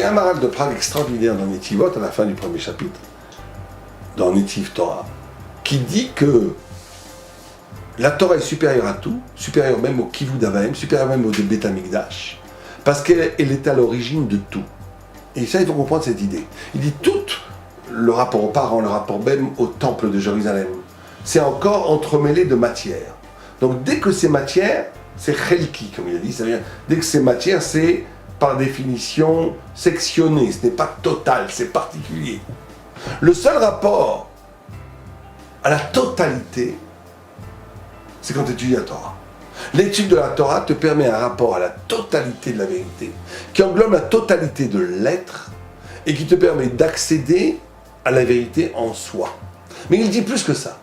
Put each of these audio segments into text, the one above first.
y a un maral de Prague extraordinaire dans Netivot, à la fin du premier chapitre, dans Netiv Torah, qui dit que la Torah est supérieure à tout, supérieure même au Kivud Avaim, supérieure même au Beth Amikdash, parce qu'elle est à l'origine de tout. Et ça, il faut comprendre cette idée. Il dit tout le rapport aux parents, le rapport même au temple de Jérusalem, c'est encore entremêlé de matière. Donc dès que c'est matière, c'est chelki, comme il a dit, c'est-à-dire dès que c'est matière, c'est par définition sectionné, ce n'est pas total, c'est particulier. Le seul rapport à la totalité, c'est quand tu étudies la Torah. L'étude de la Torah te permet un rapport à la totalité de la vérité, qui englobe la totalité de l'être, et qui te permet d'accéder à la vérité en soi. Mais il dit plus que ça.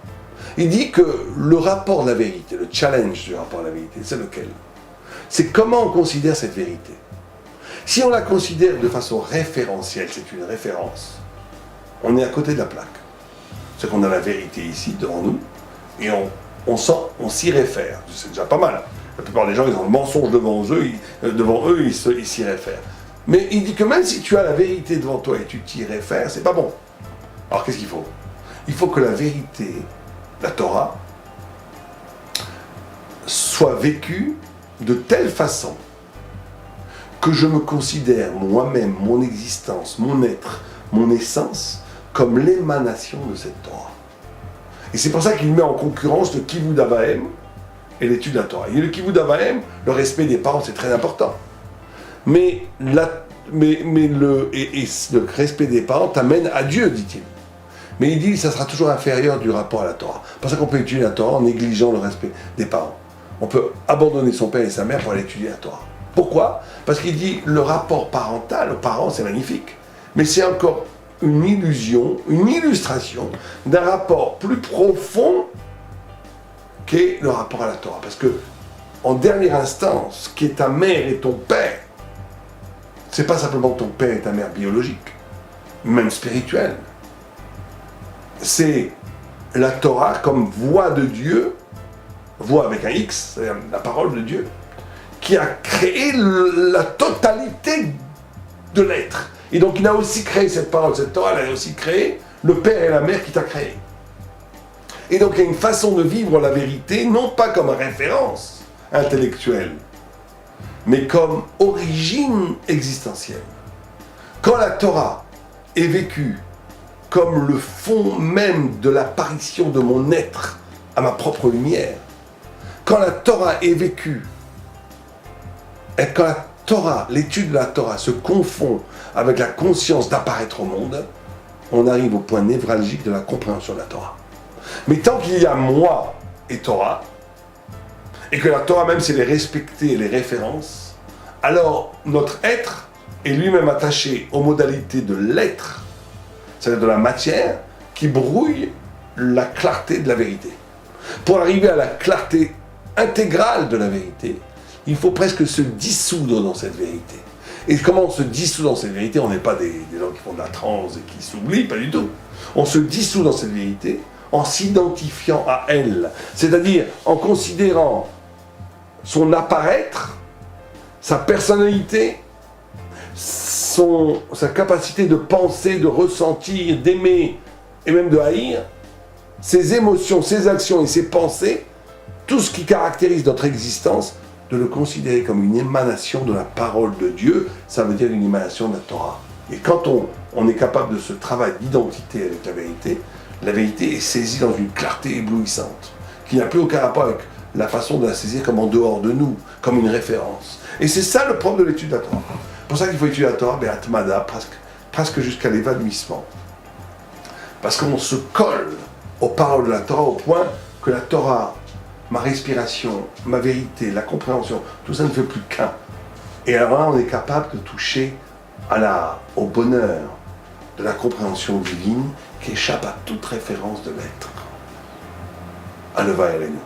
Il dit que le rapport de la vérité, le challenge du rapport à la vérité, c'est lequel? C'est comment on considère cette vérité. Si on la considère de façon référentielle, c'est une référence, on est à côté de la plaque. C'est qu'on a la vérité ici, devant nous, et on s'y réfère. C'est déjà pas mal. La plupart des gens, ils ont le mensonge devant eux, ils s'y réfèrent. Mais il dit que même si tu as la vérité devant toi et tu t'y réfères, c'est pas bon. Alors qu'est-ce qu'il faut? Il faut que la vérité, la Torah, soit vécue de telle façon que je me considère moi-même, mon existence, mon être, mon essence, comme l'émanation de cette Torah. Et c'est pour ça qu'il met en concurrence le Kivud Avaim et l'étude de la Torah. Et le Kivud Avaim, le respect des parents, c'est très important. Mais le respect des parents t'amène à Dieu, dit-il. Mais il dit que ça sera toujours inférieur du rapport à la Torah. C'est pour ça qu'on peut étudier la Torah en négligeant le respect des parents. On peut abandonner son père et sa mère pour aller étudier la Torah. Pourquoi? Parce qu'il dit le rapport parental aux parents, c'est magnifique. Mais c'est encore une illusion, une illustration d'un rapport plus profond qu'est le rapport à la Torah. Parce que, en dernière instance, ce qui est ta mère et ton père, c'est pas simplement ton père et ta mère biologique, même spirituelle. C'est la Torah comme voix de Dieu, voix avec un X, c'est-à-dire la parole de Dieu, qui a créé la totalité de l'être. Et donc il a aussi créé cette parole, cette Torah, elle a aussi créé le père et la mère qui t'a créé. Et donc il y a une façon de vivre la vérité, non pas comme référence intellectuelle, mais comme origine existentielle. Quand la Torah est vécue comme le fond même de l'apparition de mon être à ma propre lumière, quand la Torah est vécue, et quand la Torah, l'étude de la Torah se confond avec la conscience d'apparaître au monde, on arrive au point névralgique de la compréhension de la Torah. Mais tant qu'il y a moi et Torah, et que la Torah même c'est les respecter et les références, alors notre être est lui-même attaché aux modalités de l'être, c'est-à-dire de la matière, qui brouille la clarté de la vérité. Pour arriver à la clarté intégrale de la vérité, il faut presque se dissoudre dans cette vérité. Et comment on se dissout dans cette vérité? On n'est pas des gens qui font de la transe et qui s'oublient, pas du tout. On se dissout dans cette vérité en s'identifiant à elle, c'est-à-dire en considérant son apparaître, sa personnalité, sa capacité de penser, de ressentir, d'aimer et même de haïr, ses émotions, ses actions et ses pensées, tout ce qui caractérise notre existence, de le considérer comme une émanation de la parole de Dieu, ça veut dire une émanation de la Torah. Et quand on est capable de ce travail d'identité avec la vérité est saisie dans une clarté éblouissante, qui n'a plus aucun rapport avec la façon de la saisir comme en dehors de nous, comme une référence. Et c'est ça le propre de l'étude de la Torah. C'est pour ça qu'il faut étudier la Torah, Atmada, presque jusqu'à l'évanouissement. Parce qu'on se colle aux paroles de la Torah au point que la Torah, ma respiration, ma vérité, la compréhension, tout ça ne fait plus qu'un. Et alors là, on est capable de toucher au bonheur de la compréhension divine qui échappe à toute référence de l'être. Aleva Elenu.